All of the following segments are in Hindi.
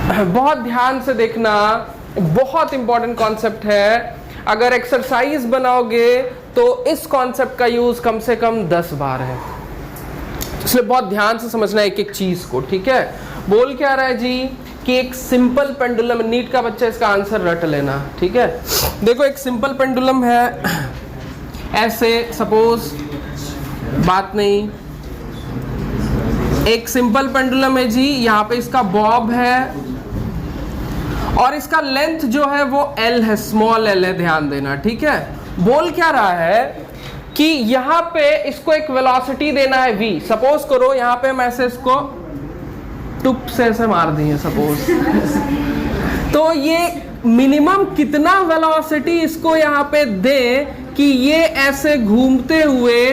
बहुत ध्यान से देखना, बहुत इंपॉर्टेंट कॉन्सेप्ट है। अगर एक्सरसाइज बनाओगे तो इस कॉन्सेप्ट का यूज कम से कम 10 बार है, इसलिए बहुत ध्यान से समझना एक एक चीज को, ठीक है। बोल क्या रहा है जी कि एक सिंपल पेंडुलम, नीट का बच्चा इसका आंसर रट लेना, ठीक है। देखो एक सिंपल पेंडुलम है, ऐसे सपोज, बात नहीं, एक सिंपल पेंडुलम है जी, यहाँ पे इसका बॉब है और इसका लेंथ जो है वो L है, स्मॉल l है, ध्यान देना, ठीक है। बोल क्या रहा है कि यहाँ पे इसको एक वेलोसिटी देना है v। सपोज करो यहाँ पे हम ऐसे इसको टुप से ऐसे मार दिए सपोज तो ये मिनिमम कितना वेलोसिटी इसको यहाँ पे दे कि ये ऐसे घूमते हुए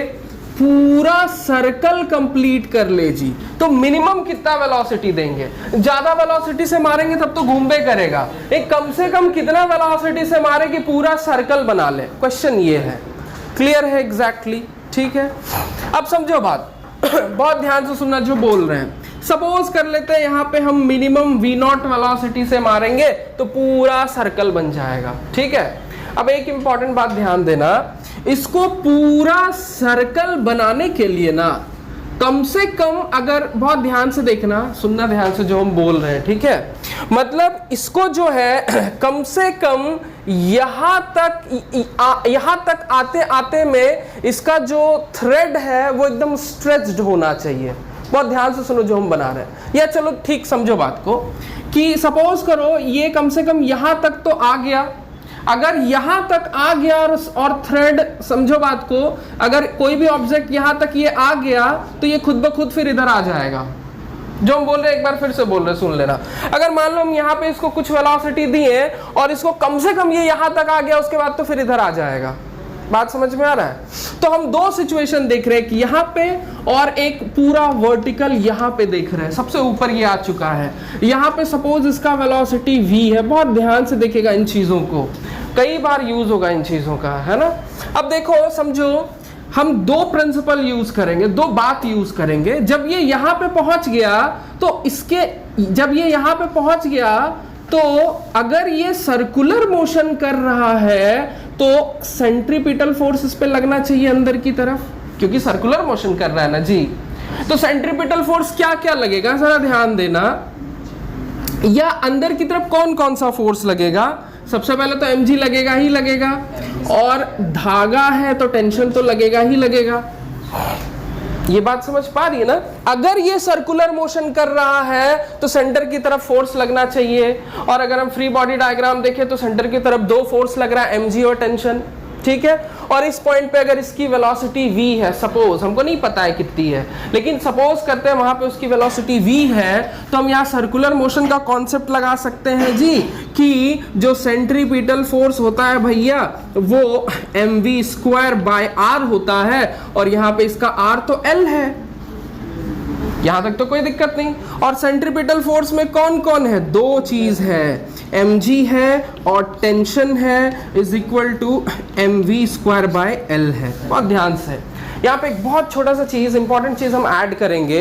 पूरा सर्कल कंप्लीट कर ले जी। तो मिनिमम कितना वेलोसिटी देंगे? ज्यादा वेलोसिटी से मारेंगे तब तो घूमबे करेगा, एक कम से कम कितना वेलोसिटी से मारे कि पूरा सर्कल बना ले, क्वेश्चन ये है। क्लियर है? एग्जैक्टली, ठीक है। अब समझो बात बहुत ध्यान से सुनना जो बोल रहे हैं। सपोज कर लेते हैं यहाँ पे हम मिनिमम v0 वेलोसिटी से मारेंगे तो पूरा सर्कल बन जाएगा, ठीक है। अब एक इंपॉर्टेंट बात ध्यान देना, इसको पूरा सर्कल बनाने के लिए ना कम से कम, अगर बहुत ध्यान से देखना, सुनना ध्यान से जो हम बोल रहे हैं, ठीक है। मतलब इसको जो है कम से कम यहाँ तक आते आते में इसका जो थ्रेड है वो एकदम स्ट्रेच्ड होना चाहिए। बहुत ध्यान से सुनो जो हम बना रहे हैं, या चलो ठीक समझो बात को कि सपोज करो ये कम से कम यहाँ तक तो आ गया। अगर यहां तक आ गया और थ्रेड, समझो बात को, अगर कोई भी ऑब्जेक्ट यहां तक ये आ गया तो ये खुद ब खुद फिर इधर आ जाएगा। जो हम बोल रहे हैं एक बार फिर से बोल रहे, सुन लेना। अगर मान लो हम यहाँ पे इसको कुछ वेलोसिटी दिए और इसको कम से कम ये यहां तक आ गया, उसके बाद तो फिर इधर आ जाएगा। बात समझ में आ रहा है? तो हम दो सिचुएशन देख रहे हैं कि यहाँ पे और एक पूरा वर्टिकल यहाँ पे देख रहे हैं। सबसे ऊपर ये आ चुका है, यहाँ पे सपोज इसका वेलोसिटी v है। बहुत ध्यान से देखेगा इन चीजों को, कई बार यूज होगा इन चीजों का, है ना। अब देखो समझो, हम दो प्रिंसिपल यूज करेंगे, दो बात यूज करेंगे। जब ये यहाँ पे पहुंच गया तो इसके, जब ये यहाँ पे पहुंच गया तो अगर ये सर्कुलर मोशन कर रहा है तो सेंट्रीपिटल फोर्स इस पे लगना चाहिए अंदर की तरफ, क्योंकि सर्कुलर मोशन कर रहा है ना जी। तो सेंट्रीपिटल फोर्स क्या क्या लगेगा जरा ध्यान देना, या अंदर की तरफ कौन कौन सा फोर्स लगेगा? सबसे पहले तो mg लगेगा ही लगेगा, और धागा है तो टेंशन तो लगेगा ही लगेगा। ये बात समझ पा रही है ना? अगर ये सर्कुलर मोशन कर रहा है तो सेंटर की तरफ फोर्स लगना चाहिए, और अगर हम फ्री बॉडी डायग्राम देखें तो सेंटर की तरफ दो फोर्स लग रहा है, mg और टेंशन, ठीक है। और इस पॉइंट पे अगर इसकी वेलोसिटी v है, सपोज, हमको नहीं पता है कितनी है, लेकिन सपोज करते हैं वहां पे उसकी वेलोसिटी v है, तो हम यहाँ सर्कुलर मोशन का कॉन्सेप्ट लगा सकते हैं जी कि जो सेंट्रीपिटल फोर्स होता है भैया वो mv²/r होता है, और यहाँ पे इसका r तो l है। यहां तक तो कोई दिक्कत नहीं। और सेंट्रीपिटल फोर्स में कौन कौन है? दो चीज है, mg है और टेंशन है, इज इक्वल टू mv²/l है। बहुत ध्यान से यहाँ पे एक बहुत छोटा सा चीज, इंपॉर्टेंट चीज हम ऐड करेंगे।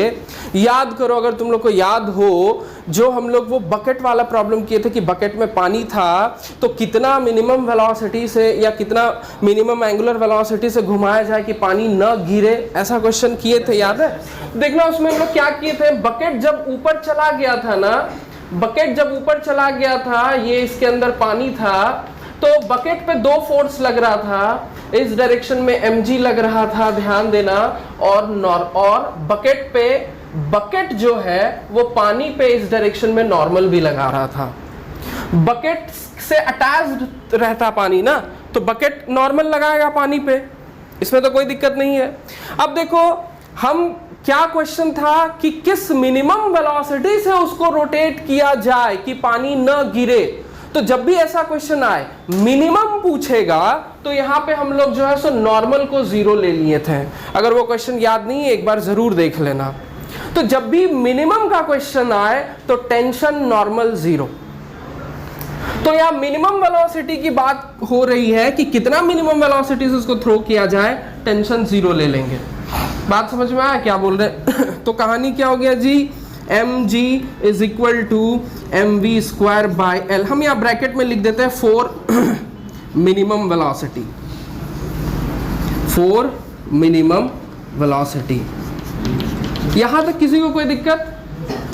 याद करो, अगर तुम लोग को याद हो, जो हम लोग वो बकेट वाला प्रॉब्लम किए थे कि बकेट में पानी था तो कितना मिनिमम वेलोसिटी से या कितना मिनिमम एंगुलर वेलोसिटी से घुमाया जाए कि पानी न गिरे, ऐसा क्वेश्चन किए थे, याद है? देखना उसमें हम लोग क्या किए थे, बकेट जब ऊपर चला गया था ना, बकेट जब ऊपर चला गया था, ये इसके अंदर पानी था, तो बकेट पे दो फोर्स लग रहा था। इस डायरेक्शन में mg लग रहा था, ध्यान देना, और बकेट पे, बकेट जो है वो पानी पे इस डायरेक्शन में नॉर्मल भी लगा रहा था। बकेट से अटैच्ड रहता पानी ना, तो बकेट नॉर्मल लगाएगा पानी पे, इसमें तो कोई दिक्कत नहीं है। अब देखो हम, क्या क्वेश्चन था कि किस मिनिमम वेलोसिटी से उसको रोटेट किया जाए कि पानी न गिरे। तो जब भी ऐसा क्वेश्चन आए, मिनिमम पूछेगा, तो यहां पे हम लोग जो है सो नॉर्मल को 0 ले लिए थे। अगर वो क्वेश्चन याद नहीं है एक बार जरूर देख लेना। तो जब भी मिनिमम का क्वेश्चन आए तो टेंशन नॉर्मल 0। तो यहाँ मिनिमम वेलोसिटी की बात हो रही है कि कितना मिनिमम वेलोसिटी से उसको थ्रो किया जाए, टेंशन 0 ले लेंगे। बात समझ में आया क्या बोल रहे? तो कहानी क्या हो गया जी, mg is equal to mv square by l। हम यहाँ ब्रैकेट में लिख देते हैं 4 मिनिमम वेलोसिटी, 4 मिनिमम वेलोसिटी। यहां तक किसी को कोई दिक्कत?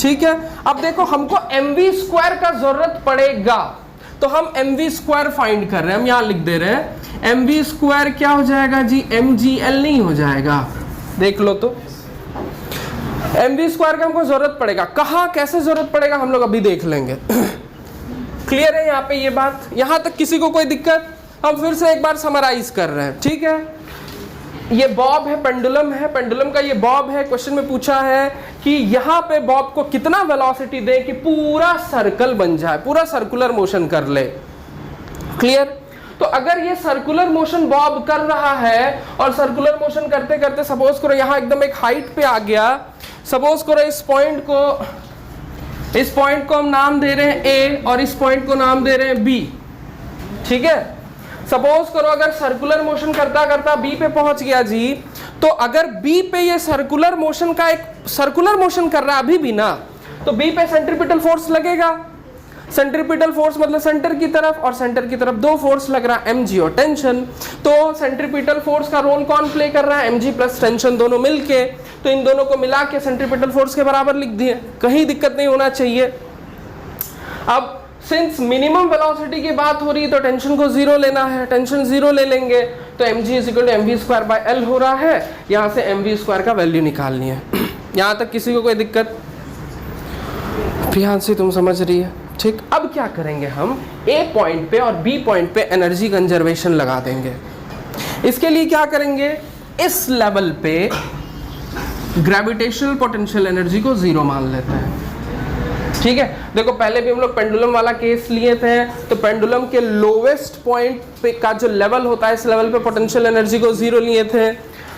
ठीक है। अब देखो हमको mv स्क्वायर का जरूरत पड़ेगा, तो हम mv स्क्वायर फाइंड कर रहे हैं। हम यहां लिख दे रहे हैं mv स्क्वायर क्या हो जाएगा जी, mgl नहीं हो जाएगा। देख लो तो mv स्क्वायर का हमको जरूरत पड़ेगा, कहाँ कैसे जरूरत पड़ेगा हम लोग अभी देख लेंगे। क्लियर है यहाँ पे ये बात? यहां तक किसी को कोई दिक्कत? हम फिर से एक बार समराइज कर रहे हैं, ठीक है। ये बॉब है, पेंडुलम है, पेंडुलम का ये बॉब है। क्वेश्चन में पूछा है कि यहाँ पे बॉब को कितना वेलोसिटी दे कि पूरा सर्कल बन जाए, पूरा सर्कुलर मोशन कर ले। क्लियर? तो अगर ये सर्कुलर मोशन बॉब कर रहा है और सर्कुलर मोशन करते करते सपोज करो यहाँ एकदम एक हाइट पे आ गया, सपोज करो इस पॉइंट को हम नाम दे रहे हैं ए और इस पॉइंट को नाम दे रहे हैं बी, ठीक है। सपोज करो अगर सर्कुलर मोशन करता करता बी पे पहुंच गया जी, तो अगर बी पे ये सर्कुलर मोशन कर रहा है अभी भी ना, तो बी पे सेंट्रीपिटल फोर्स लगेगा। सेंट्रीपिटल फोर्स मतलब सेंटर की तरफ, और सेंटर की तरफ दो फोर्स लग रहा है, mg और टेंशन। तो सेंट्रीपिटल फोर्स का रोल कौन प्ले कर रहा है, mg प्लस टेंशन दोनों मिलके। तो इन दोनों को मिला के सेंट्रीपिटल फोर्स के बराबर लिख दिए, कहीं दिक्कत नहीं होना चाहिए। अब सिंस मिनिमम वेलोसिटी की बात हो रही है तो टेंशन को जीरो लेना है, टेंशन जीरो ले लेंगे, तो mg is equal to mv square by l हो रहा है। यहाँ से mv स्क्वायर का वैल्यू निकालनी है। यहाँ तक किसी को कोई दिक्कत? प्रियांशी तुम समझ रही है, ठीक। अब क्या करेंगे, हम A पॉइंट पे और B पॉइंट पे एनर्जी कंजर्वेशन लगा देंगे। इसके लिए क्या करेंगे, इस लेवल पे ग्रेविटेशनल पोटेंशियल एनर्जी को जीरो मान लेते हैं, ठीक है। देखो पहले भी हम लोग पेंडुलम वाला केस लिए थे, तो पेंडुलम के लोवेस्ट पॉइंट पे का जो लेवल होता है, इस लेवल पे पोटेंशियल एनर्जी को जीरो लिए थे।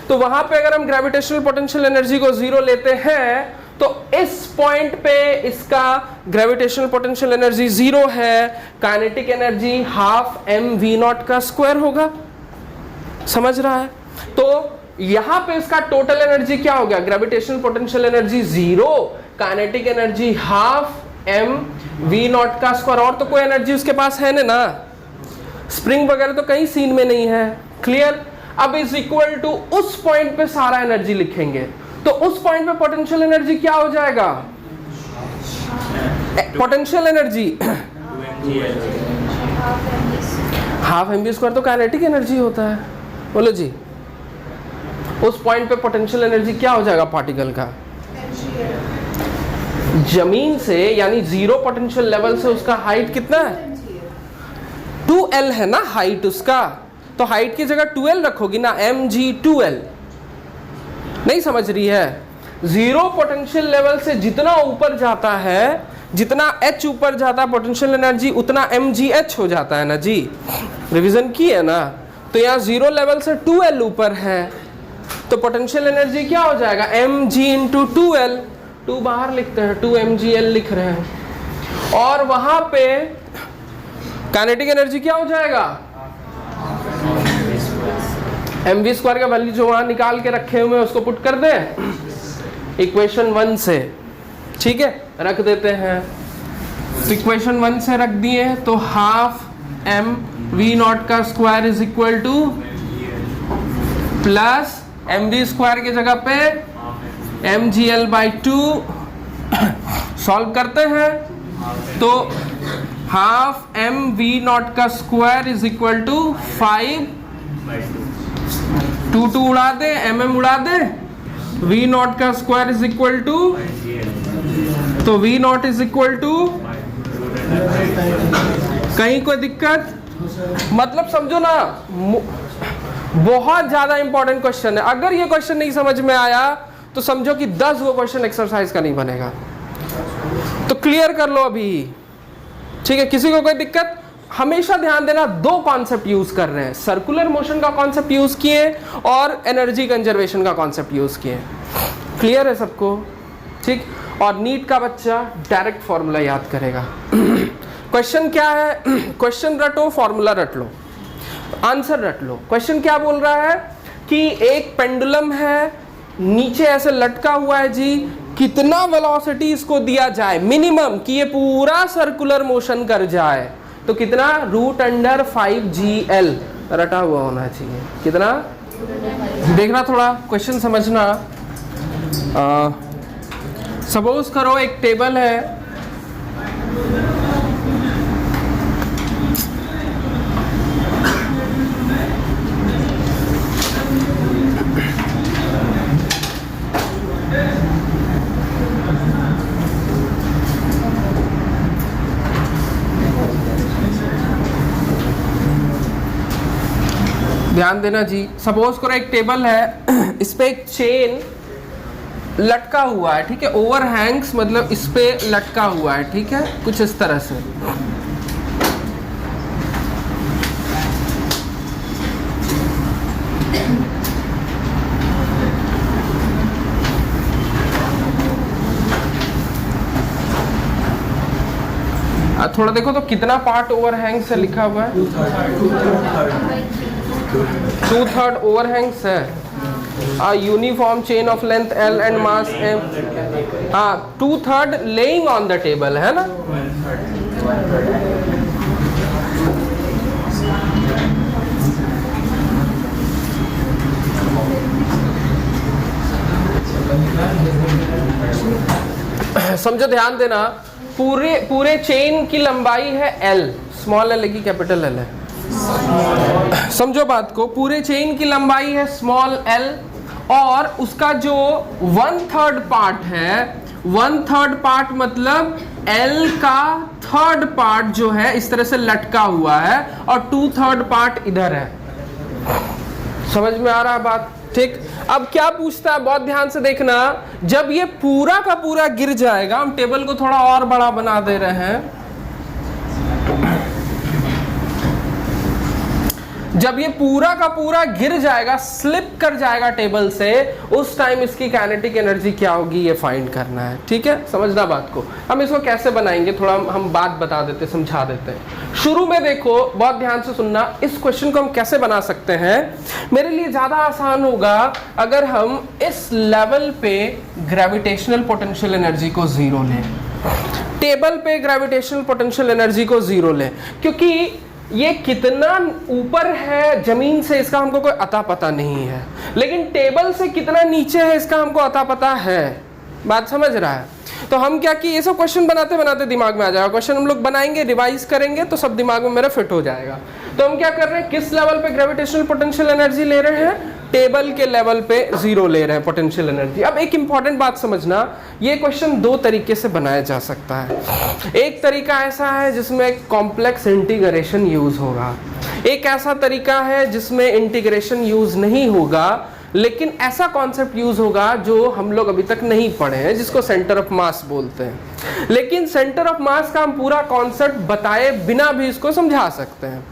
तो वहां पे अगर हम ग्रेविटेशनल पोटेंशियल एनर्जी को जीरो लेते हैं, तो इस पॉइंट पे इसका ग्रेविटेशनल पोटेंशियल एनर्जी जीरो है, काइनेटिक एनर्जी हाफ mv0 का स्क्वायर होगा। समझ रहा है? तो यहां पे इसका टोटल एनर्जी क्या हो गया, gravitational potential energy zero, kinetic energy half mv0 का स्क्वायर। और तो कोई एनर्जी उसके पास है ना, स्प्रिंग वगैरह तो कहीं सीन में नहीं है। क्लियर? अब इज इक्वल टू उस पॉइंट पे सारा एनर्जी लिखेंगे, तो उस पॉइंट पे पोटेंशियल एनर्जी क्या हो जाएगा, potential energy half mv square तो काइनेटिक एनर्जी होता है। बोलो जी, उस पॉइंट पे पोटेंशियल एनर्जी क्या हो जाएगा पार्टिकल का, जमीन से यानी जीरो पोटेंशियल लेवल से उसका हाइट कितना है, 2l है ना हाइट उसका, तो हाइट की जगह 2l रखोगी ना, mg2l। नहीं समझ रही है? जीरो पोटेंशियल लेवल से जितना ऊपर जाता है, जितना h ऊपर जाता है पोटेंशियल एनर्जी, उतना mgh हो जाता है ना जी, रिवीजन की है ना। तो यहाँ जीरो लेवल से 2l ऊपर है, तो पोटेंशियल एनर्जी क्या हो जाएगा, mg इंटू 2l, 2 बाहर लिखते हैं, 2mgl लिख रहे हैं। और वहां पे काइनेटिक एनर्जी क्या हो जाएगा, mv स्क्वायर का वैल्यू जो वहां निकाल के रखे हुए हैं उसको पुट कर दे इक्वेशन 1 से, ठीक है, रख देते हैं। तो इक्वेशन 1 से रख दिए, तो हाफ mv0 का square is equal two plus mv square की जगह पे mgl/2 सॉल्व करते हैं, तो हाफ mv0 का स्क्वायर इज इक्वल टू 5, 2 उड़ा दे, mm उड़ा दे, v0 का स्क्वायर इज इक्वल टू, तो v0 इज इक्वल टू, कहीं कोई दिक्कत? मतलब समझो ना, बहुत ज्यादा इंपॉर्टेंट क्वेश्चन है। अगर ये क्वेश्चन नहीं समझ में आया तो समझो कि 10 वो क्वेश्चन एक्सरसाइज का नहीं बनेगा। तो क्लियर कर लो अभी, ठीक है। किसी को कोई दिक्कत? हमेशा ध्यान देना, 2 कॉन्सेप्ट यूज कर रहे हैं, सर्कुलर मोशन का कॉन्सेप्ट यूज किए और एनर्जी कंजर्वेशन का कॉन्सेप्ट यूज किए। क्लियर है सबको? ठीक। और नीट का बच्चा डायरेक्ट फॉर्मूला याद करेगा। क्वेश्चन क्या है, क्वेश्चन रटो, फॉर्मूला रट लो, आंसर रट लो। क्वेश्चन क्या बोल रहा है कि एक पेंडुलम है, नीचे ऐसे लटका हुआ है जी, कितना वेलोसिटी इसको दिया जाए मिनिमम कि ये पूरा सर्कुलर मोशन कर जाए, तो कितना √5GL रटा हुआ होना चाहिए। कितना देखना, थोड़ा क्वेश्चन समझना। सपोज करो एक टेबल है, ध्यान देना जी। सपोज करो एक टेबल है, इस पे एक चेन लटका हुआ है, ठीक है, ओवर हैंग्स मतलब इस पे लटका हुआ है, ठीक है, कुछ इस तरह से। थोड़ा देखो तो कितना पार्ट ओवर हैंग से लिखा हुआ है, 2/3 ओवर हैंग्स है। Uniform chain of length L and mass M, 2/3 laying on the table है ना। समझो, ध्यान देना, पूरे चेन की लंबाई है L, स्मॉल L की कैपिटल L है। समझो बात को, पूरे चेन की लंबाई है स्मॉल L और उसका जो 1/3 पार्ट है, 1/3 पार्ट मतलब L का 3rd पार्ट जो है इस तरह से लटका हुआ है और 2/3 पार्ट इधर है। समझ में आ रहा है बात? ठीक। अब क्या पूछता है, बहुत ध्यान से देखना, जब ये पूरा का पूरा गिर जाएगा, हम टेबल को थोड़ा और बड़ा बना दे रहे हैं, जब ये पूरा का पूरा गिर जाएगा, स्लिप कर जाएगा टेबल से, उस टाइम इसकी काइनेटिक एनर्जी क्या होगी ये फाइंड करना है। ठीक है, समझना बात को। हम इसको कैसे बनाएंगे, थोड़ा हम बात बता देते, समझा देते हैं। शुरू में देखो, बहुत ध्यान से सुनना, इस क्वेश्चन को हम कैसे बना सकते हैं। मेरे लिए ज्यादा आसान होगा अगर हम इस लेवल पे ग्रेविटेशनल पोटेंशियल एनर्जी को 0 लें, टेबल पे ग्रेविटेशनल पोटेंशियल एनर्जी को 0 लें, क्योंकि ये कितना ऊपर है जमीन से इसका हमको कोई अता पता नहीं है, लेकिन टेबल से कितना नीचे है इसका हमको अता पता है। बात समझ रहा है? तो हम क्या कि ये सब क्वेश्चन बनाते बनाते दिमाग में आ जाएगा, क्वेश्चन हम लोग बनाएंगे, रिवाइज करेंगे तो सब दिमाग में मेरा फिट हो जाएगा। तो हम क्या कर रहे हैं, किस लेवल पे ग्रेविटेशनल पोटेंशियल एनर्जी ले रहे हैं, टेबल के लेवल पे 0 ले रहे हैं पोटेंशियल एनर्जी। अब एक इंपॉर्टेंट बात समझना, ये क्वेश्चन 2 तरीके से बनाया जा सकता है। एक तरीका ऐसा है जिसमें कॉम्प्लेक्स इंटीग्रेशन यूज होगा, एक ऐसा तरीका है जिसमें इंटीग्रेशन यूज नहीं होगा, लेकिन ऐसा कॉन्सेप्ट यूज होगा जो हम लोग अभी तक नहीं पढ़े हैं, जिसको सेंटर ऑफ मास बोलते हैं। लेकिन सेंटर ऑफ मास का हम पूरा कॉन्सेप्ट बताए बिना भी इसको समझा सकते हैं।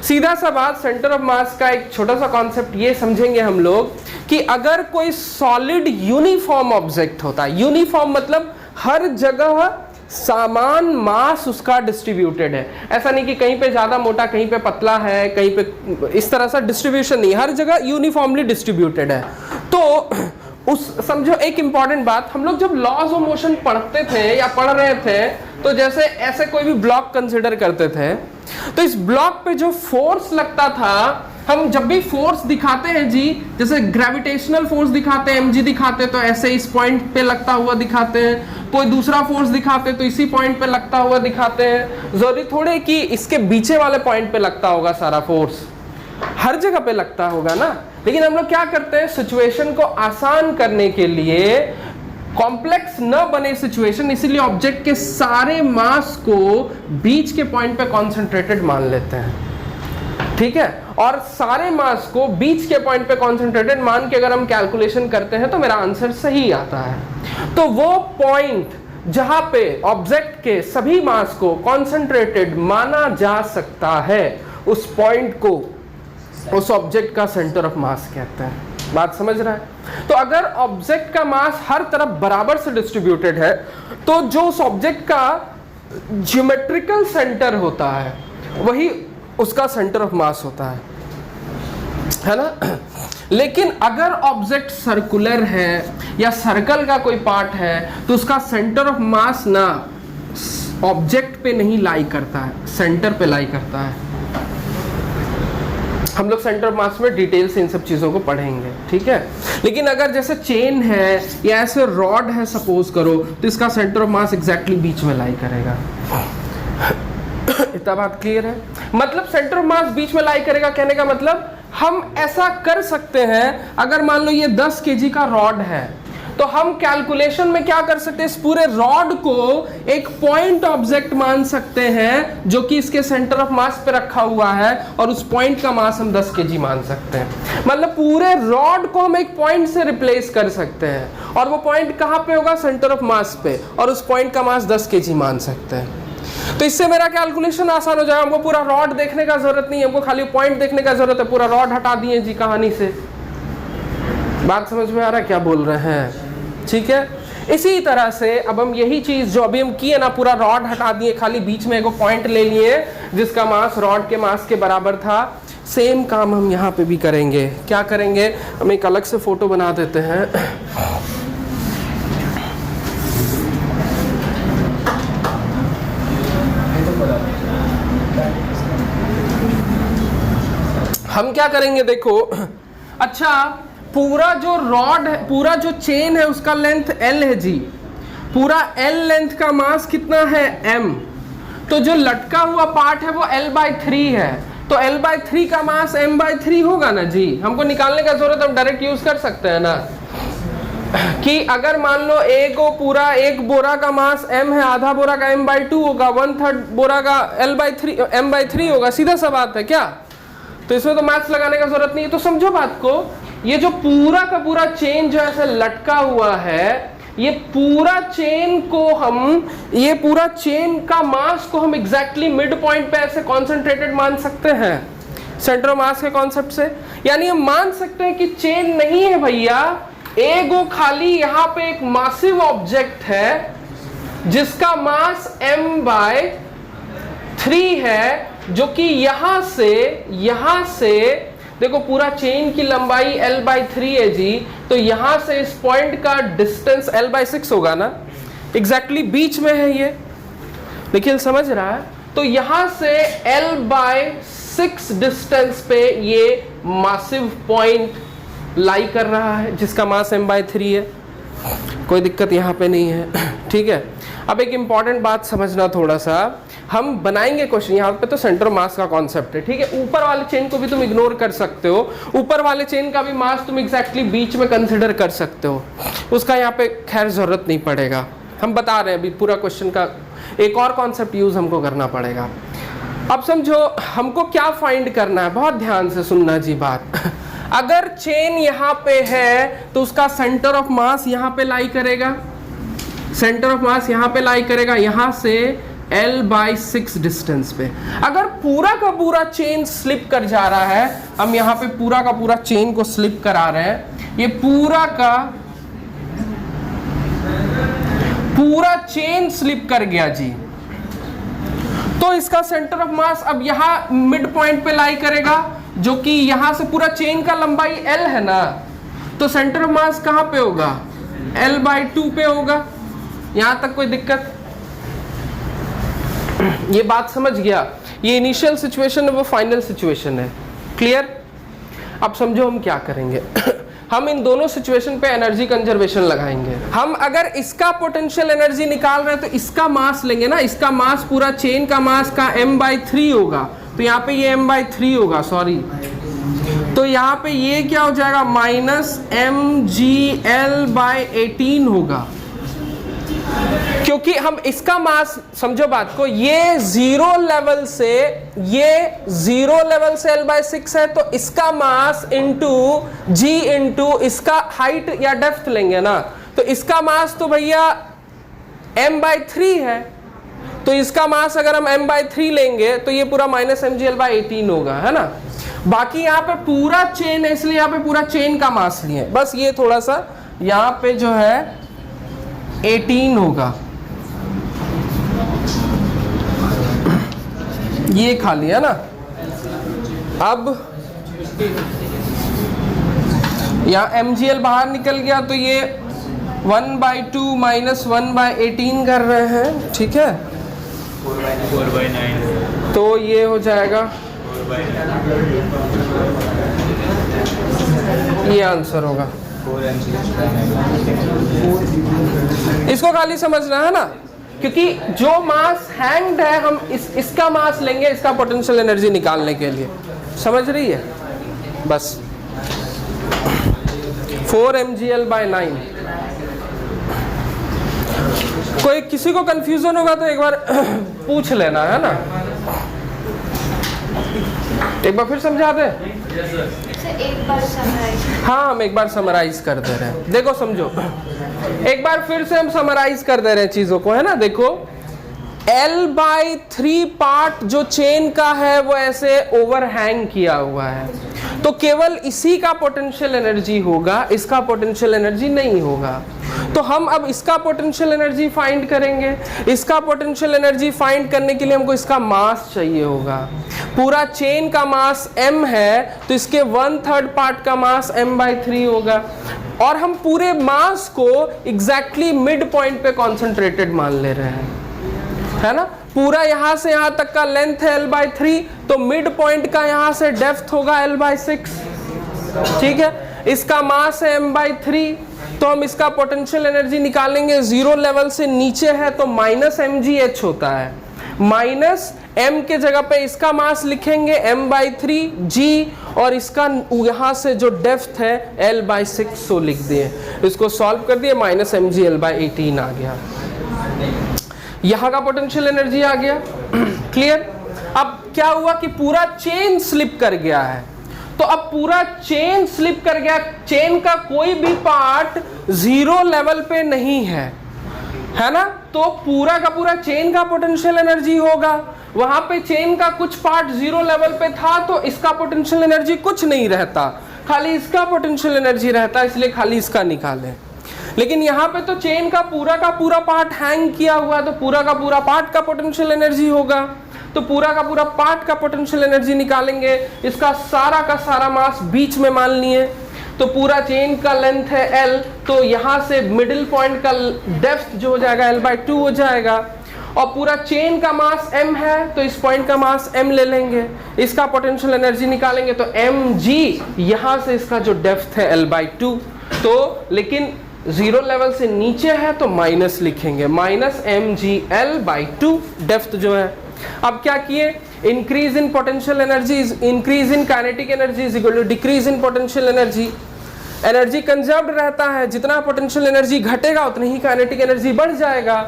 सीधा सा बात, सेंटर ऑफ मास का एक छोटा सा कॉन्सेप्ट ये समझेंगे हम लोग कि अगर कोई सॉलिड यूनिफॉर्म ऑब्जेक्ट होता है, यूनिफॉर्म मतलब हर जगह समान मास उसका डिस्ट्रीब्यूटेड है, ऐसा नहीं कि कहीं पे ज्यादा मोटा कहीं पे पतला है, कहीं पे इस तरह सा डिस्ट्रीब्यूशन नहीं, हर जगह यूनिफॉर्मली डिस्ट्रीब्यूटेड है। तो उस समझो एक इंपॉर्टेंट बात, हम लोग जब लॉज ऑफ मोशन पढ़ते थे या पढ़ रहे थे, तो जैसे ऐसे कोई भी ब्लॉक कंसिडर करते थे, तो इस ब्लॉक पे जो फोर्स लगता था, हम जब भी फोर्स दिखाते हैं जी, जैसे ग्रेविटेशनल फोर्स दिखाते हैं, mg दिखाते हैं तो ऐसे इस पॉइंट पे लगता हुआ दिखाते हैं, कोई दूसरा फोर्स दिखाते हैं तो इसी पॉइंट पे लगता हुआ दिखाते हैं। जरूरी थोड़े कि इसके बीचे वाले पॉइंट पे लगता होगा सारा फोर्स, हर जगह पे लगता होगा ना। लेकिन हम लोग क्या करते हैं, सिचुएशन को आसान करने के लिए, कॉम्प्लेक्स न बने सिचुएशन, इसीलिए ऑब्जेक्ट के सारे मास को बीच के पॉइंट पे कॉन्सेंट्रेटेड मान लेते हैं। ठीक है, और सारे मास को बीच के पॉइंट पे कॉन्सेंट्रेटेड मान के अगर हम कैलकुलेशन करते हैं तो मेरा आंसर सही आता है। तो वो पॉइंट जहां पे ऑब्जेक्ट के सभी मास को कॉन्सेंट्रेटेड माना जा सकता है, उस पॉइंट को उस ऑब्जेक्ट का सेंटर ऑफ मास कहते हैं। बात समझ रहा है? तो अगर ऑब्जेक्ट का मास हर तरफ बराबर से डिस्ट्रीब्यूटेड है, तो जो उस ऑब्जेक्ट का ज्योमेट्रिकल सेंटर होता है वही उसका सेंटर ऑफ मास होता है। है ना। लेकिन अगर ऑब्जेक्ट सर्कुलर है या सर्कल का कोई पार्ट है तो उसका सेंटर ऑफ मास ना ऑब्जेक्ट पे नहीं लाई करता है, सेंटर पे लाई करता है। हम लोग सेंटर ऑफ मास में डिटेल से इन सब चीज़ों को पढ़ेंगे, ठीक है। लेकिन अगर जैसे चेन है या ऐसे रॉड है सपोज करो, तो इसका सेंटर ऑफ मास एग्जैक्टली बीच में लाई करेगा। इतना बात क्लियर है? मतलब सेंटर ऑफ मास बीच में लाई करेगा, कहने का मतलब हम ऐसा कर सकते हैं, अगर मान लो ये 10 kg का रॉड है तो हम कैलकुलेशन में क्या कर सकते हैं, इस पूरे रॉड को एक पॉइंट ऑब्जेक्ट मान सकते हैं जो कि इसके सेंटर ऑफ मास पे रखा हुआ है, और उस पॉइंट का मास हम 10 kg मान सकते हैं। मतलब पूरे रॉड को हम एक पॉइंट से रिप्लेस कर सकते हैं, और वो पॉइंट कहाँ पे होगा, सेंटर ऑफ मास पे, और उस पॉइंट का मास 10 kg मान सकते हैं। तो इससे मेरा कैलकुलेशन आसान हो जाएगा। हमको पूरा रॉड देखने का जरूरत नहीं है, हमको खाली पॉइंट देखने का जरूरत है। पूरा रॉड हटा दिए जी कहानी से। बात समझ में आ रहा है क्या बोल रहे हैं? ठीक है। इसी तरह से अब हम यही चीज जो अभी हम किए ना, पूरा रॉड हटा दिए, खाली बीच में एक पॉइंट ले लिए जिसका मास रॉड के मास के बराबर था। सेम काम हम यहाँ पे भी करेंगे। क्या करेंगे, हम एक अलग से फोटो बना देते हैं। हम क्या करेंगे देखो, अच्छा पूरा जो रॉड है, पूरा जो चेन है उसका लेंथ L है जी। पूरा L लेंथ का मास कितना है, M। तो जो लटका हुआ पार्ट है वो L/3 है, तो L/3 का मास M/3 होगा ना जी। हमको निकालने का जरूरत, हम डायरेक्ट यूज कर सकते हैं ना, कि अगर मान लो एक बोरा का मास M है, आधा बोरा का M/2 होगा, 1/3 बोरा का M/3 होगा। सीधा सा बात है क्या? तो इसमें तो मैथ्स लगाने का जरूरत नहीं है। तो समझो बात को, ये जो पूरा का पूरा चेन जो ऐसे लटका हुआ है, ये पूरा चेन का मास को हम एग्जैक्टली मिड पॉइंट पे ऐसे कॉन्सेंट्रेटेड मान सकते हैं सेंटर ऑफ मास के कॉन्सेप्ट से। यानी हम मान सकते हैं कि चेन नहीं है भैया, एगो खाली यहाँ पे एक मासिव ऑब्जेक्ट है जिसका मास M/3 है, जो कि यहां से देखो पूरा चेन की लंबाई L/3 है जी। तो यहां से इस पॉइंट का डिस्टेंस L/6 होगा ना, एग्जैक्टली बीच में है ये। निखिल समझ रहा है? तो यहां से L/6 डिस्टेंस पे ये मासिव पॉइंट लाई कर रहा है जिसका मास M/3 है। कोई दिक्कत यहाँ पे नहीं है, ठीक है। अब एक इंपॉर्टेंट बात समझना थोड़ा सा, हम बनाएंगे क्वेश्चन। यहाँ पे तो सेंटर मास का कॉन्सेप्ट है, ठीक है। ऊपर वाले चेन को भी तुम इग्नोर कर सकते हो, ऊपर वाले चेन का भी मास तुम एग्जैक्टली बीच में कंसिडर कर सकते हो, उसका यहाँ पे खैर जरूरत नहीं पड़ेगा। हम बता रहे हैं अभी पूरा क्वेश्चन का एक और कॉन्सेप्ट यूज हमको करना पड़ेगा। अब समझो हमको क्या फाइंड करना है, बहुत ध्यान से सुनना जी बात। अगर चेन यहाँ पे है तो उसका सेंटर ऑफ मास यहाँ पे लाई करेगा, सेंटर ऑफ मास यहाँ पे लाई करेगा, यहाँ से L/6 डिस्टेंस पे। अगर पूरा का पूरा चेन स्लिप कर जा रहा है, हम यहाँ पे पूरा का पूरा चेन को स्लिप करा रहे हैं, ये पूरा चेन स्लिप कर गया जी, तो इसका सेंटर ऑफ मास अब यहाँ मिड पॉइंट पे लाई करेगा, जो कि यहाँ से पूरा चेन का लंबाई L है ना, तो सेंटर ऑफ मास कहाँ पे होगा, L/2 पे होगा। यहाँ तक कोई दिक्कत? ये बात समझ गया? ये इनिशियल सिचुएशन है, वो फाइनल सिचुएशन है। क्लियर? अब समझो हम क्या करेंगे। हम इन दोनों सिचुएशन पे एनर्जी कंजर्वेशन लगाएंगे। हम अगर इसका पोटेंशियल एनर्जी निकाल रहे हैं तो इसका मास लेंगे ना, इसका मास पूरा चेन का मास का M/3 होगा, तो यहाँ पे ये M/3 होगा, सॉरी। तो यहाँ पे ये क्या हो जाएगा, -mgL/18 होगा, क्योंकि हम इसका मास, समझो बात को, ये जीरो लेवल से L/6 है, तो इसका मास इंटू G इंटू इसका हाइट या डेप्थ लेंगे ना, तो इसका मास तो भैया M/3 है, तो इसका मास अगर हम M/3 लेंगे तो ये पूरा -mgL/18 होगा, है ना। बाकी यहाँ पे पूरा चेन है, इसलिए यहाँ पे पूरा चेन का मास लिए, बस ये थोड़ा सा यहाँ पे जो है 18 होगा, ये खाली है ना। अब यहाँ mgl बाहर निकल गया तो ये 1/2 माइनस 1/18 कर रहे हैं, ठीक है। 4/9 तो ये हो जाएगा, ये आंसर होगा। इसको खाली समझना है ना, क्योंकि जो मास हैंग्ड है हम इसका मास लेंगे इसका पोटेंशियल एनर्जी निकालने के लिए, समझ रही है? बस 4 mgl/9। कोई किसी को कंफ्यूजन होगा तो एक बार पूछ लेना, है ना। एक बार फिर समझा दे। एक बार हाँ, हम एक बार समराइज कर दे रहे हैं। देखो समझो, एक बार फिर से हम समराइज कर दे रहे हैं चीजों को, है ना। देखो L/3 पार्ट जो चेन का है वो ऐसे ओवरहैंग किया हुआ है, तो केवल इसी का पोटेंशियल एनर्जी होगा, इसका पोटेंशियल एनर्जी नहीं होगा। तो हम अब इसका पोटेंशियल एनर्जी फाइंड करेंगे। इसका पोटेंशियल एनर्जी फाइंड करने के लिए हमको इसका मास चाहिए होगा। पूरा चेन का मास m है तो इसके 1/3 पार्ट का मास m/3 होगा, और हम पूरे मास को एग्जैक्टली मिड पॉइंट पे कॉन्सेंट्रेटेड मान ले रहे हैं, है ना। पूरा यहां से यहां तक का लेंथ है L/3, तो मिड पॉइंट का यहां से डेप्थ होगा L/6, ठीक है। इसका मास है m/3, तो हम इसका पोटेंशियल एनर्जी निकालेंगे। जीरो लेवल से नीचे है तो माइनस mgh होता है, माइनस m के जगह पे इसका मास लिखेंगे m/3 g, और इसका यहां से जो डेप्थ है L/6 सो लिख दिए। इसको सॉल्व कर दिए, माइनस mgl/18 आ गया। यहां का पोटेंशियल एनर्जी आ गया। क्लियर? अब क्या हुआ कि पूरा चेन स्लिप कर गया है, तो अब पूरा चेन स्लिप कर गया, चेन का कोई भी पार्ट जीरो लेवल पे नहीं है ना, तो पूरा का पूरा चेन का पोटेंशियल एनर्जी होगा। वहां पे चेन का कुछ पार्ट जीरो लेवल पे था तो इसका पोटेंशियल एनर्जी कुछ नहीं रहता, खाली इसका पोटेंशियल एनर्जी रहता, इसलिए खाली इसका निकालें। लेकिन यहाँ पे तो चेन का पूरा पार्ट हैंग किया हुआ है, तो पूरा का पूरा पार्ट का पोटेंशियल एनर्जी होगा। तो पूरा का पूरा पार्ट का पोटेंशियल एनर्जी निकालेंगे। इसका सारा का सारा मास बीच में मान लिए, तो पूरा चेन का लेंथ है L, तो यहाँ से मिडिल पॉइंट का डेप्थ जो हो जाएगा L/2 हो जाएगा, और पूरा चेन का मास m है तो इस पॉइंट का मास m ले लेंगे, इसका पोटेंशियल एनर्जी निकालेंगे तो mg, यहाँ से इसका जो डेप्थ है L/2, तो लेकिन जीरो लेवल से नीचे है तो माइनस लिखेंगे, माइनस mgl/2 डेप्थ जो है। अब क्या किए, increase in potential energy, increase in kinetic energy is equal to decrease in potential energy. Energy conserved रहता है, जितना पोटेंशियल एनर्जी घटेगा उतनी ही काइनेटिक एनर्जी बढ़ जाएगा।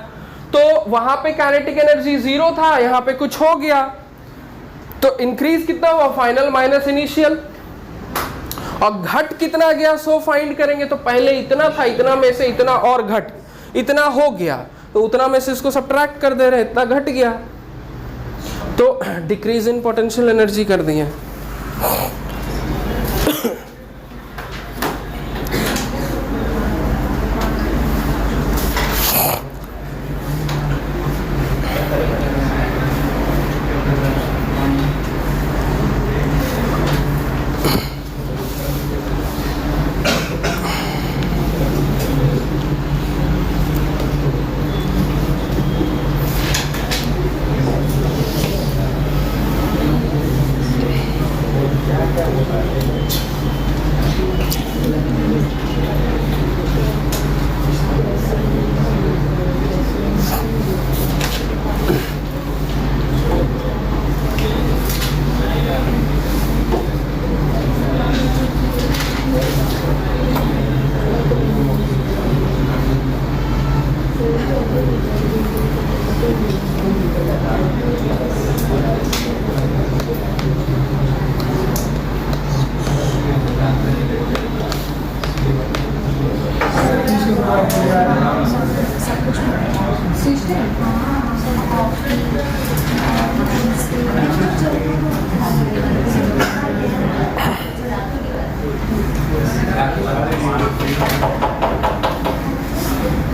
तो वहां पे काइनेटिक एनर्जी जीरो था, यहाँ पे कुछ हो गया, तो इंक्रीज कितना हुआ, फाइनल माइनस इनिशियल, और घट कितना गया सो फाइंड करेंगे। तो पहले इतना था, इतना में से इतना और घट, इतना हो गया, तो उतना में से इसको सब्ट्रैक्ट कर दे रहे, इतना घट गया, तो डिक्रीज इन पोटेंशियल एनर्जी कर दिए।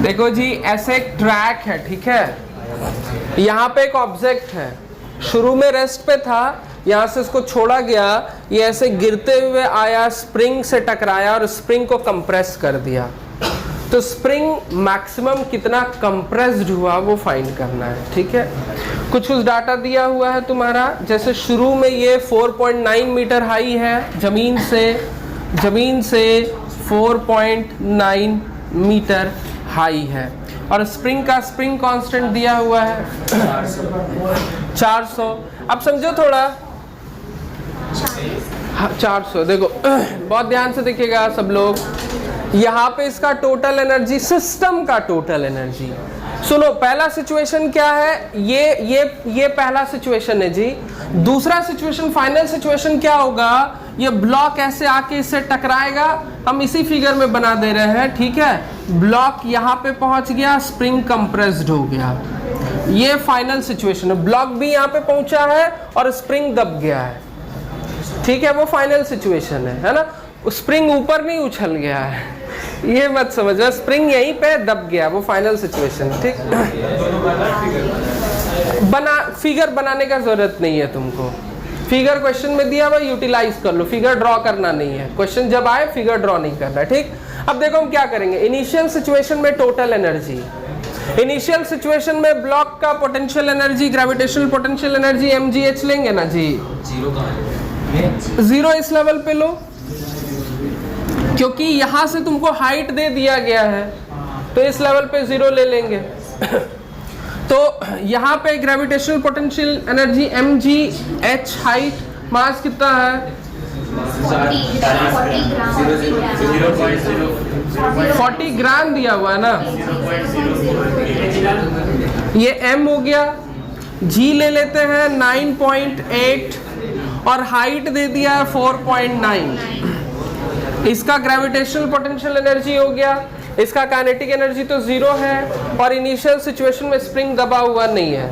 देखो जी, ऐसे एक ट्रैक है, ठीक है। यहाँ पे एक ऑब्जेक्ट है, शुरू में रेस्ट पे था, यहाँ से इसको छोड़ा गया, ये ऐसे गिरते हुए आया, स्प्रिंग से टकराया और स्प्रिंग को कंप्रेस कर दिया। तो स्प्रिंग मैक्सिमम कितना कंप्रेस्ड हुआ वो फाइंड करना है, ठीक है। कुछ डाटा दिया हुआ है तुम्हारा, जैसे शुरू में ये 4.9 मीटर हाई है जमीन से 4.9 मीटर हाई है, और स्प्रिंग का स्प्रिंग कांस्टेंट दिया हुआ है 400। अब समझो थोड़ा 400, देखो बहुत ध्यान से देखिएगा सब लोग, यहाँ पे इसका टोटल एनर्जी, सिस्टम का टोटल एनर्जी। सुनो, पहला सिचुएशन क्या है, ये पहला सिचुएशन है जी। दूसरा सिचुएशन, फाइनल सिचुएशन क्या होगा, ये ब्लॉक ऐसे आके इससे टकराएगा, हम इसी फिगर में बना दे रहे हैं, ठीक है। ब्लॉक यहाँ पे पहुंच गया, स्प्रिंग कंप्रेस्ड हो गया, ये फाइनल सिचुएशन है। ब्लॉक भी यहाँ पे पहुंचा है और स्प्रिंग दब गया है, ठीक है, वो फाइनल सिचुएशन है ना। स्प्रिंग ऊपर नहीं उछल गया है, ये मत समझो, स्प्रिंग यहीं पे दब गया, वो फाइनल सिचुएशन, ठीक। फिगर बनाने का जरूरत नहीं है तुमको, फिगर क्वेश्चन में दिया हुआ यूटिलाइज कर लो, फिगर ड्रॉ करना नहीं है, क्वेश्चन जब आए फिगर ड्रॉ नहीं करना, ठीक। अब देखो हम क्या करेंगे, इनिशियल सिचुएशन में टोटल एनर्जी, इनिशियल सिचुएशन में ब्लॉक का potential energy, gravitational potential energy mgh लेंगे ना जी, जीरो इस लेवल पे लो, क्योंकि यहां से तुमको हाइट दे दिया गया है, तो इस लेवल पे जीरो ले लेंगे। तो यहाँ पे gravitational potential energy mgh, height, mass कितना है 40 ग्राम दिया हुआ है ना, ये m हो गया, g ले लेते हैं 9.8 और हाइट दे दिया है 4.9। इसका ग्रेविटेशनल पोटेंशियल एनर्जी हो गया, इसका काइनेटिक एनर्जी तो जीरो है, और इनिशियल सिचुएशन में स्प्रिंग दबा हुआ नहीं है,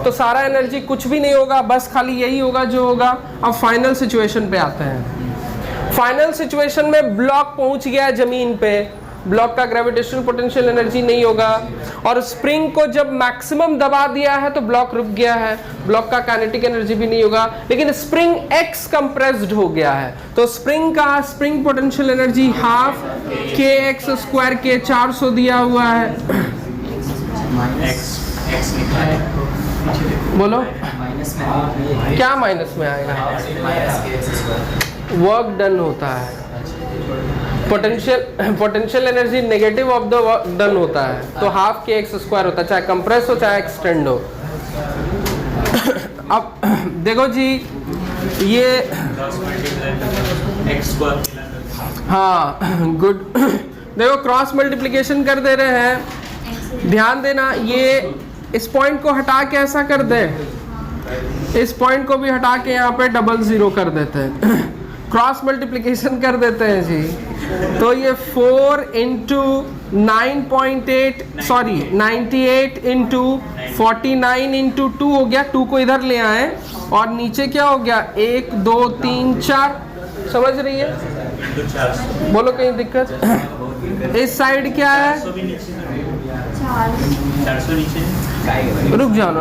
तो सारा एनर्जी कुछ भी नहीं होगा, बस खाली यही होगा जो होगा। अब फाइनल सिचुएशन पे आते हैं। फाइनल सिचुएशन में ब्लॉक पहुंच गया जमीन पे, ब्लॉक का ग्रेविटेशनल पोटेंशियल एनर्जी नहीं होगा, और स्प्रिंग को जब मैक्सिमम दबा दिया है तो ब्लॉक रुक गया है, ब्लॉक का काइनेटिक एनर्जी भी नहीं होगा, लेकिन स्प्रिंग x कंप्रेस्ड हो गया है, तो स्प्रिंग का spring potential energy half kx square के 400 दिया हुआ है। बोलो क्या माइनस में आएगा, वर्क डन होता है, potential energy negative of the work done होता है, तो हाफ के एक्स स्क्वायर होता है, चाहे कंप्रेस हो चाहे एक्सटेंड हो। अब देखो जी, ये हाँ गुड, देखो क्रॉस मल्टीप्लिकेशन कर दे रहे हैं, ध्यान देना, ये इस पॉइंट को हटा के ऐसा कर दे, इस पॉइंट को भी हटा के यहाँ पे डबल जीरो कर देते हैं, क्रॉस मल्टीप्लिकेशन कर देते हैं जी, तो ये 4 इंटू 98 इंटू 49 इंटू 2 हो गया, 2 को इधर ले आए, और नीचे क्या हो गया 1 2 3 4, समझ रही है, बोलो कहीं दिक्कत। इस साइड क्या है, रुक जाओ ना,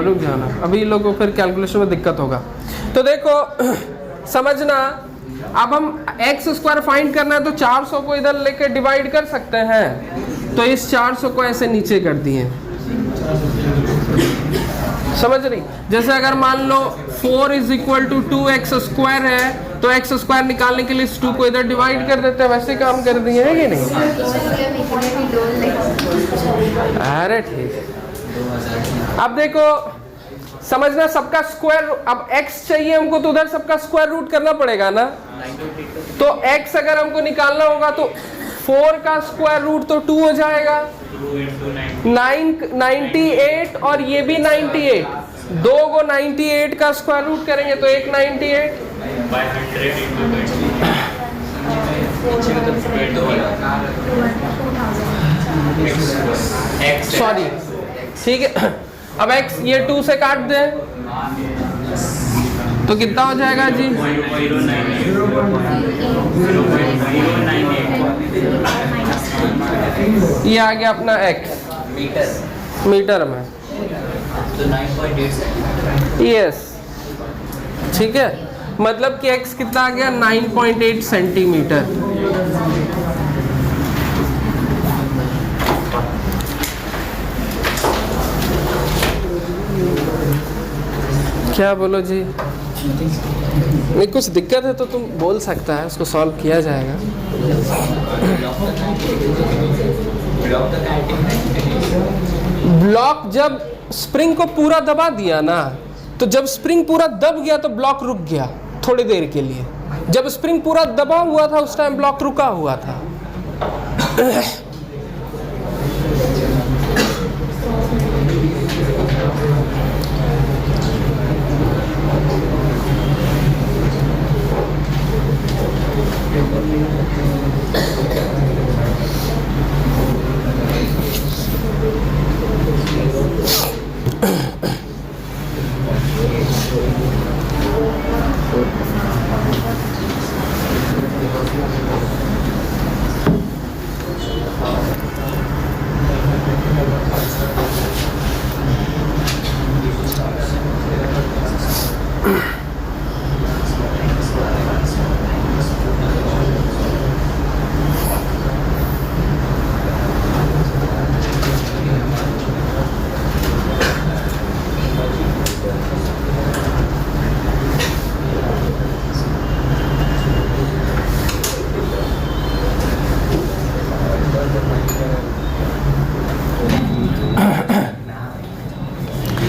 अभी इन लोगों को फिर कैलकुलेशन में दिक्कत होगा। तो देखो समझना, अब हम एक्स स्क्वायर फाइंड करना है तो 400 को इधर लेके डिवाइड कर सकते हैं, तो इस 400 को ऐसे नीचे कर दिए, समझ रही। जैसे अगर मान लो 4 is equal to 2x square है, तो x स्क्वायर निकालने के लिए इस 2 को इधर डिवाइड कर देते हैं, वैसे काम कर दिए है कि नहीं। अरे ठीक है, अब देखो समझना, सबका स्क्वायर, अब x चाहिए हमको तो उधर सबका स्क्वायर रूट करना पड़ेगा ना, तो x अगर हमको निकालना होगा तो 4 का स्क्वायर रूट तो 2 हो जाएगा, 98 और ये भी 98, 2 को 98 का स्क्वायर रूट करेंगे तो 198, सॉरी ठीक है। अब x ये 2 से काट दे तो कितना हो जाएगा जी, ये आ गया अपना x मीटर में, यस ठीक है। मतलब कि x कितना आ गया 9.8 सेंटीमीटर। क्या बोलो जी? नहीं कुछ दिक्कत है तो तुम बोल सकता है, उसको सॉल्व किया जाएगा। ब्लॉक जब स्प्रिंग को पूरा दबा दिया ना, तो जब स्प्रिंग पूरा दब गया तो ब्लॉक रुक गया थोड़ी देर के लिए। जब स्प्रिंग पूरा दबा हुआ था उस टाइम ब्लॉक रुका हुआ था।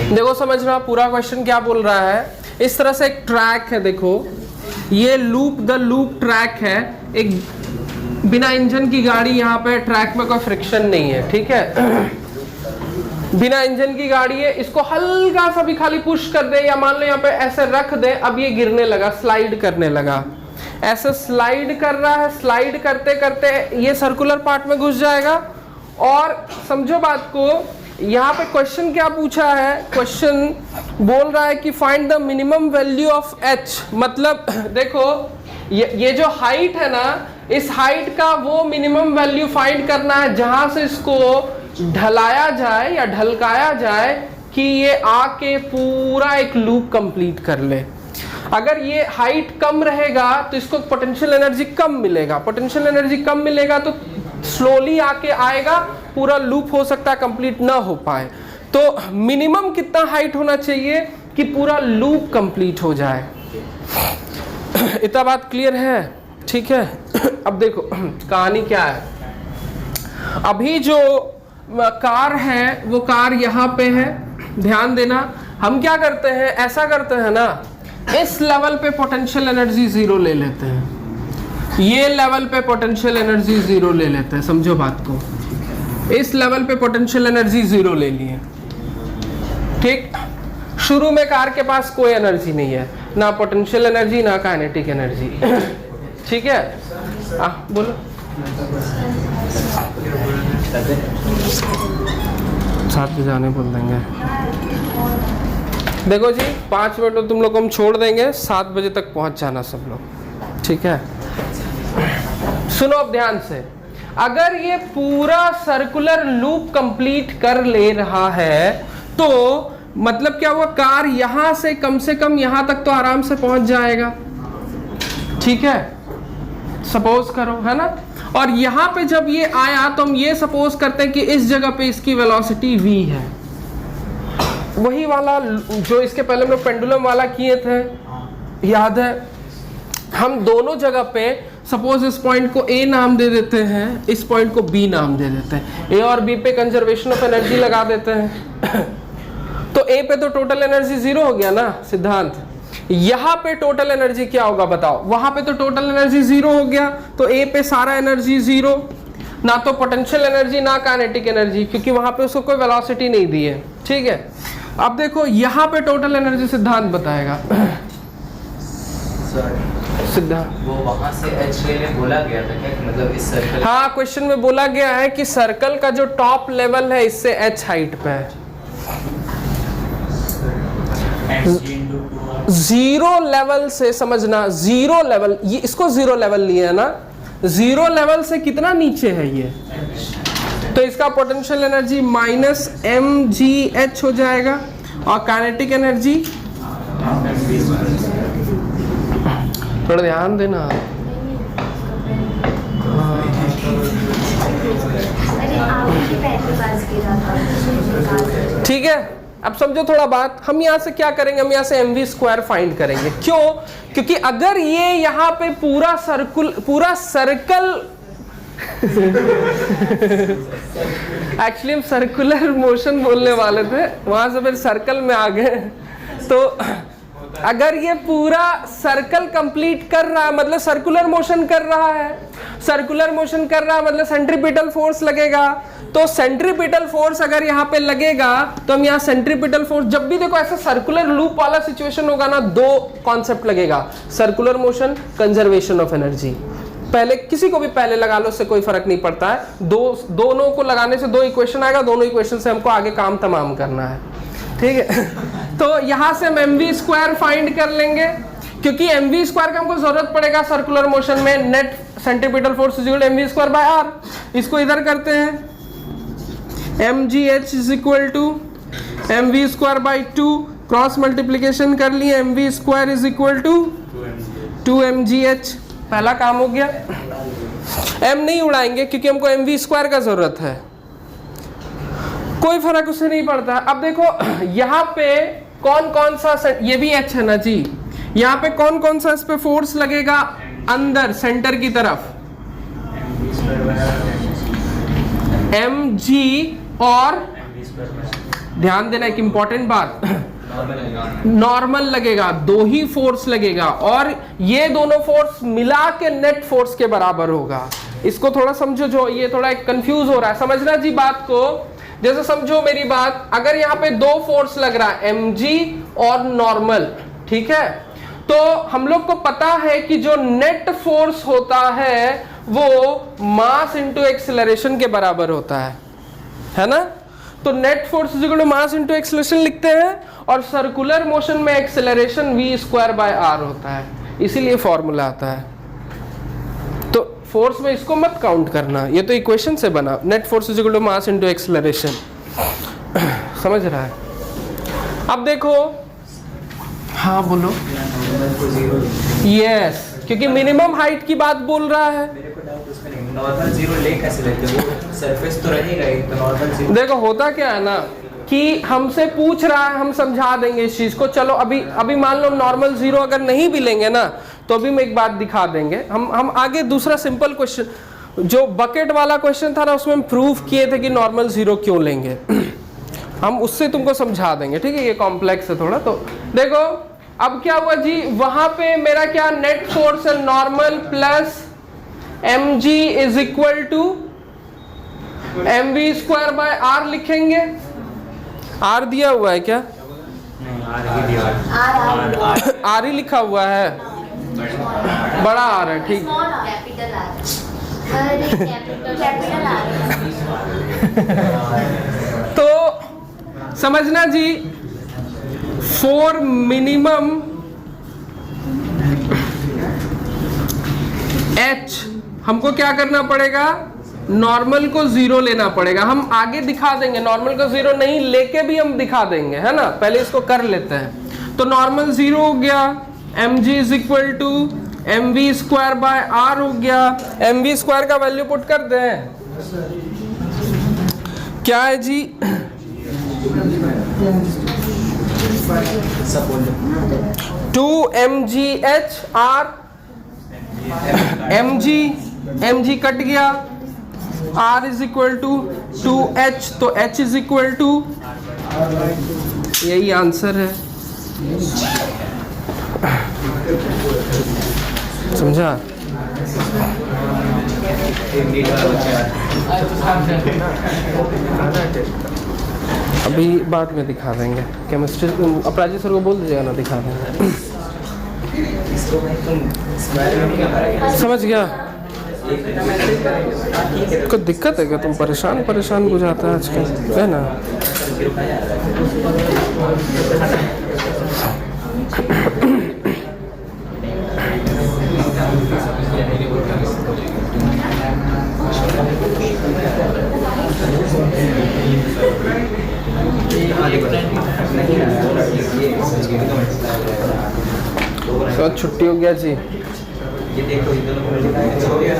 देखो समझना पूरा क्वेश्चन क्या बोल रहा है। इस तरह से एक ट्रैक है, देखो ये लूप द लूप ट्रैक है। एक बिना इंजन की गाड़ी, यहाँ पे ट्रैक में कोई फ्रिक्शन नहीं है, ठीक है। बिना इंजन की गाड़ी है, इसको हल्का सा भी खाली पुश कर दे या मान लो यहाँ पे ऐसे रख दे, अब ये गिरने लगा, स्लाइड करने लगा। ऐसे स्लाइड कर रहा है, स्लाइड करते करते ये सर्कुलर पार्ट में घुस जाएगा। और समझो बात को, यहाँ पे क्वेश्चन क्या पूछा है? क्वेश्चन बोल रहा है कि find the minimum value of H. मतलब देखो ये जो हाइट है ना, इस हाइट का वो मिनिमम वैल्यू फाइंड करना है जहां से इसको ढलाया जाए या ढलकाया जाए कि ये आके पूरा एक लूप कंप्लीट कर ले। अगर ये हाइट कम रहेगा तो इसको पोटेंशियल एनर्जी कम मिलेगा, पोटेंशियल एनर्जी कम मिलेगा तो स्लोली आके आएगा, पूरा लूप हो सकता है कंप्लीट ना हो पाए। तो मिनिमम कितना हाइट होना चाहिए कि पूरा लूप कंप्लीट हो जाए। इतना बात क्लियर है? ठीक है। अब देखो कहानी क्या है। अभी जो कार है वो कार यहाँ पे है, ध्यान देना। हम क्या करते हैं, ऐसा करते हैं ना, इस लेवल पे पोटेंशियल एनर्जी जीरो ले लेते हैं, ये लेवल पे पोटेंशियल एनर्जी जीरो ले लेते हैं। समझो बात को, इस लेवल पे पोटेंशियल एनर्जी जीरो ले लिए, ठीक। शुरू में कार के पास कोई एनर्जी नहीं है, ना पोटेंशियल एनर्जी ना काइनेटिक एनर्जी, ठीक है। बोलो। साथ में जाने बोल देंगे। देखो जी 5 मिनट तो तुम लोग को हम छोड़ देंगे, 7 बजे तक पहुंच जाना सब लोग, ठीक है। सुनो अब ध्यान से, अगर ये पूरा सर्कुलर लूप कंप्लीट कर ले रहा है तो मतलब क्या हुआ, कार यहां से कम यहां तक तो आराम से पहुंच जाएगा, ठीक है, सपोज करो, है ना। और यहां पे जब ये आया तो हम ये सपोज करते हैं कि इस जगह पे इसकी वेलोसिटी v है, वही वाला जो इसके पहले हम लोग पेंडुलम वाला किए थे, याद है। हम दोनों जगह पे सपोज इस पॉइंट को a नाम दे देते हैं, इस पॉइंट को b नाम दे देते हैं, a और b पे कंजर्वेशन ऑफ एनर्जी लगा देते हैं। तो a पे तो टोटल एनर्जी जीरो हो गया ना सिद्धांत। यहाँ पे टोटल एनर्जी क्या होगा बताओ? वहां पे तो टोटल एनर्जी जीरो हो गया, तो a पे सारा एनर्जी जीरो, ना तो पोटेंशियल एनर्जी ना काइनेटिक एनर्जी, क्योंकि वहां पे उसको कोई वेलोसिटी नहीं दी है, ठीक है। अब देखो यहाँ पे टोटल एनर्जी सिद्धांत बताएगा। सिद्धांत वो वहां से h लेने बोला गया था क्या, मतलब इस सर्कल? हाँ, क्वेश्चन में बोला गया है कि सर्कल का जो टॉप लेवल है इससे h हाइट पे है। जीरो लेवल से समझना, जीरो लेवल, ये इसको जीरो लेवल लिया है ना, जीरो लेवल से कितना नीचे है ये, तो इसका पोटेंशियल एनर्जी -mgh हो जाएगा और काइनेटिक एनर्जी थोड़ा ध्यान देना। अरे आपकी पहले पास गिरा था। ठीक है, अब समझो थोड़ा बात। हम यहाँ से क्या करेंगे, हम यहाँ से mv स्क्वायर फाइंड करेंगे। क्यों? क्योंकि अगर ये यहाँ पे पूरा सर्कल एक्चुअली हम सर्कुलर मोशन बोलने वाले थे, वहां से फिर सर्कल में आ गए। तो अगर ये पूरा सर्कल कंप्लीट कर रहा है मतलब सर्कुलर मोशन कर रहा है, सर्कुलर मोशन कर रहा है मतलब सेंट्रीपिटल फोर्स लगेगा। तो सेंट्रीपिटल फोर्स अगर यहाँ पे लगेगा तो हम यहाँ सेंट्रीपिटल फोर्स, जब भी देखो ऐसा सर्कुलर लूप वाला सिचुएशन होगा ना, दो कॉन्सेप्ट लगेगा, circular motion, conservation of energy. पहले किसी को भी पहले लगा लो, उससे कोई फर्क नहीं पड़ता है। दोनों को लगाने से दो इक्वेशन आएगा, दोनों इक्वेशन से हमको आगे काम तमाम करना है। ठीक है तो यहां से हम mv स्क्वायर फाइंड कर लेंगे, क्योंकि mv स्क्वायर का हमको जरूरत पड़ेगा सर्कुलर मोशन में। Net centripetal force is equal to mv square by r। इसको इधर करते हैं, mgh is equal to mv square by 2, cross multiplication कर लिए, mv square is equal to 2mgh। पहला काम हो गया। m नहीं उड़ाएंगे क्योंकि हमको mv स्क्वायर का जरूरत है, कोई फर्क उससे नहीं पड़ता। अब देखो यहाँ पे कौन कौन सा, ये भी h है ना जी, यहाँ पे कौन कौन सा इस पे फोर्स लगेगा अंदर सेंटर की तरफ, mg और ध्यान देना एक इंपॉर्टेंट बात, नॉर्मल लगेगा, दो ही फोर्स लगेगा और ये दोनों फोर्स मिला के नेट फोर्स के बराबर होगा। इसको थोड़ा समझो, जो ये थोड़ा कंफ्यूज हो रहा है, समझना जी बात को। जैसे समझो मेरी बात, अगर यहाँ पे दो फोर्स लग रहा है mg और नॉर्मल, ठीक है, तो हम लोग को पता है कि जो नेट फोर्स होता है वो मास इनटू एक्सेलरेशन के बराबर होता है ना। तो net force is equal to mass into acceleration लिखते हैं, और सर्कुलर मोशन में acceleration v square by r होता है, इसीलिए फॉर्मूला आता है। तो फोर्स में इसको मत काउंट करना, ये तो इक्वेशन से बना, net force is equal to mass into acceleration. समझ रहा है? अब देखो, हाँ बोलो। यस, क्योंकि मिनिमम हाइट की बात बोल रहा है। नॉर्मल जीरो ले कैसे लेते हो? वो सरफेस तो रहेगा ही, तो नॉर्मल जीरो। देखो होता क्या है ना कि हमसे पूछ रहा है, हम समझा देंगे इस चीज को। चलो अभी मान लो नॉर्मल जीरो अगर नहीं भी लेंगे ना, तो अभी हम एक बात दिखा देंगे। हम आगे दूसरा सिंपल क्वेश्चन, जो बकेट वाला क्वेश्चन था ना, उसमें हम प्रूव किए थे कि नॉर्मल जीरो क्यों लेंगे। हम उससे तुमको समझा देंगे, ठीक है। ये कॉम्प्लेक्स है थोड़ा। तो देखो अब क्या हुआ जी, वहां पे मेरा क्या नेट फोर्स है normal plus mg is equal to mv square by r लिखेंगे। r दिया हुआ है क्या? r ही लिखा हुआ है, बड़ा r है, ठीक। तो समझना जी, फॉर मिनिमम h हमको क्या करना पड़ेगा, नॉर्मल को जीरो लेना पड़ेगा। हम आगे दिखा देंगे, नॉर्मल को जीरो नहीं लेके भी हम दिखा देंगे, है ना। पहले इसको कर लेते हैं। तो नॉर्मल जीरो हो गया, mg is equal to mv square by r हो गया। mv स्क्वायर का वैल्यू पुट कर दें, क्या है g, two mgh r, mg cut गया, r is equal to 2h, तो h इज इक्वल टू, यही आंसर है। समझा? अभी बाद में दिखा देंगे, केमिस्ट्री अपराजी सर को बोल दीजिएगा ना, दिखा देंगे। समझ गया? कोई दिक्कत है क्या? तुम परेशान बुझाता है आजकल, है ना। तो छुट्टी हो गया जी। ये देखो इन दोनों को मल्टीप्लाई करके हो गया